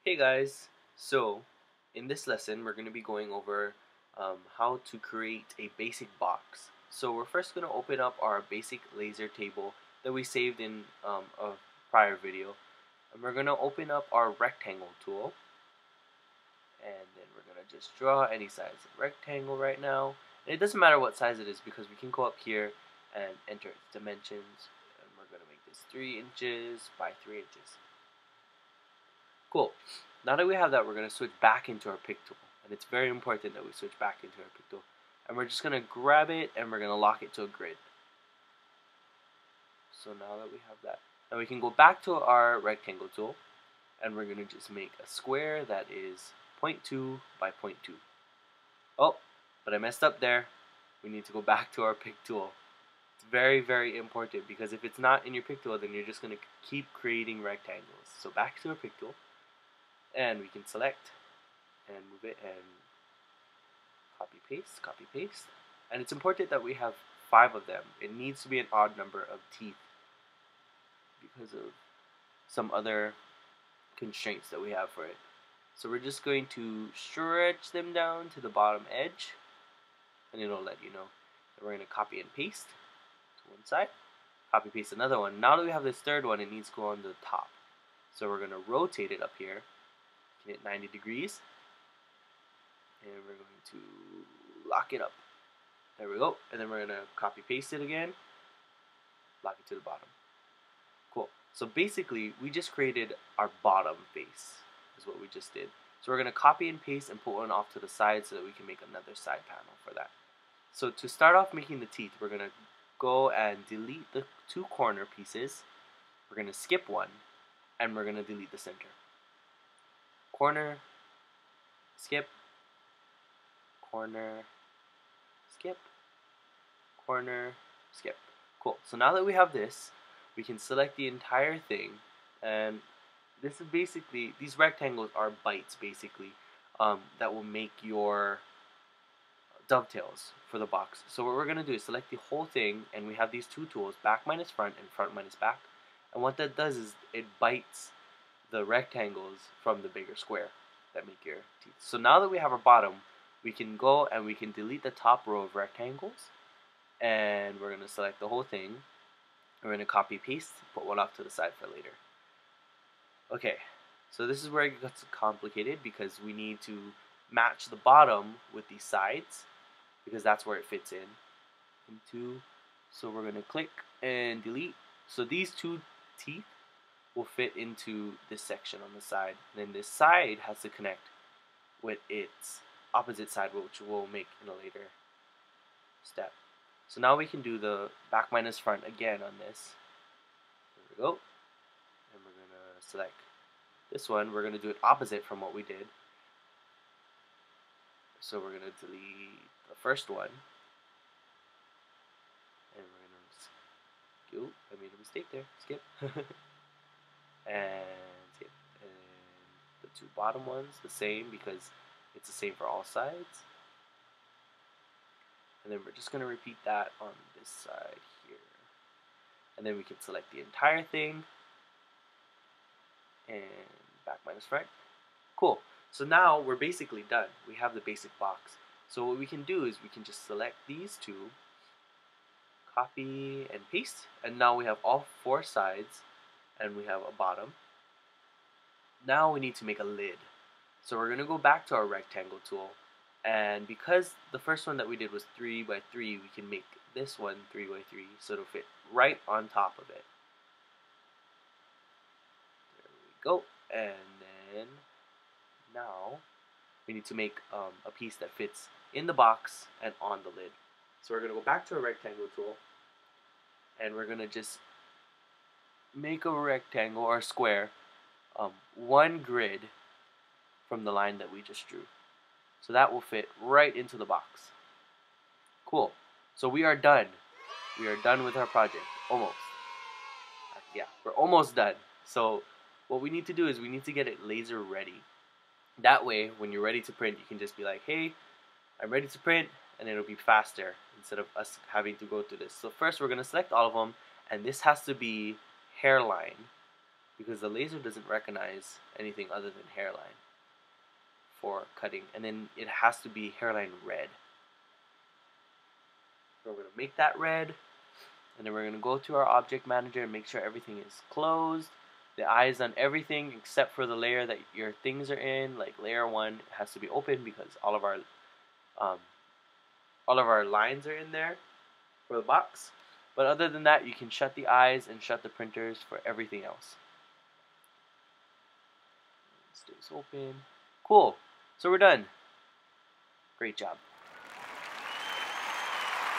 Hey guys, so in this lesson we're going to be going over how to create a basic box. So we're first going to open up our basic laser table that we saved in a prior video, and we're going to open up our rectangle tool, and then we're going to just draw any size of rectangle right now. And it doesn't matter what size it is because we can go up here and enter its dimensions, and we're going to make this 3 inches by 3 inches. Cool. Now that we have that, we're going to switch back into our pick tool. And it's very important that we switch back into our pick tool. And we're just going to grab it and we're going to lock it to a grid. So now that we have that, now we can go back to our rectangle tool and we're going to just make a square that is 0.2 by 0.2. Oh, but I messed up there. We need to go back to our pick tool. It's very, very important because if it's not in your pick tool, then you're just going to keep creating rectangles. So back to our pick tool. And we can select and move it and copy paste. And it's important that we have 5 of them. It needs to be an odd number of teeth because of some other constraints that we have for it. So we're just going to stretch them down to the bottom edge, and it'll let you know. Then we're going to copy and paste to one side, copy paste another one. Now that we have this third one, it needs to go on the top. So we're going to rotate it up here. Hit 90 degrees, and we're going to lock it up. There we go. And then we're going to copy paste it again, lock it to the bottom. Cool. So basically we just created our bottom face is what we just did. So we're going to copy and paste and put one off to the side so that we can make another side panel for that. So to start off making the teeth, we're going to go and delete the 2 corner pieces. We're going to skip one, and we're going to delete the center. Corner, skip, corner, skip, corner, skip. Cool. So now that we have this, we can select the entire thing, and this is basically, these rectangles are bites basically that will make your dovetails for the box. So what we're going to do is select the whole thing, and we have these 2 tools, back minus front and front minus back. And what that does is it bites the rectangles from the bigger square that make your teeth. So now that we have our bottom, we can go and we can delete the top row of rectangles, and we're going to select the whole thing. We're going to copy paste, put one off to the side for later. Okay, so this is where it gets complicated because we need to match the bottom with the sides because that's where it fits in. So we're going to click and delete. So these 2 teeth will fit into this section on the side. And then this side has to connect with its opposite side, which we'll make in a later step. So now we can do the back minus front again on this. There we go. And we're going to select this one. We're going to do it opposite from what we did. So we're going to delete the first one. And we're going to I made a mistake there. Skip. And skip. And the 2 bottom ones the same because it's the same for all sides. And then we're just going to repeat that on this side here. And then we can select the entire thing and back minus front. Cool. So now we're basically done. We have the basic box. So what we can do is we can just select these 2, copy and paste, and now we have all 4 sides and we have a bottom. Now we need to make a lid. So we're going to go back to our rectangle tool, and because the first one that we did was 3 by 3, we can make this one 3 by 3 so it'll fit right on top of it. There we go. And then now we need to make a piece that fits in the box and on the lid. So we're going to go back to our rectangle tool, and we're going to just make a rectangle or a square 1 grid from the line that we just drew. So that will fit right into the box. Cool. So we are done. We are done with our project. Almost. Yeah, we're almost done. So what we need to do is we need to get it laser ready. That way, when you're ready to print, you can just be like, hey, I'm ready to print, and it'll be faster instead of us having to go through this. So first we're going to select all of them, and this has to be hairline. because the laser doesn't recognize anything other than hairline for cutting, and then it has to be hairline red. So we're going to make that red, and then we're going to go to our object manager and make sure everything is closed. The eyes on everything except for the layer that your things are in, like layer 1 has to be open because all of our lines are in there for the box. But other than that, you can shut the eyes and shut the printers for everything else. It stays open. Cool. So we're done. Great job.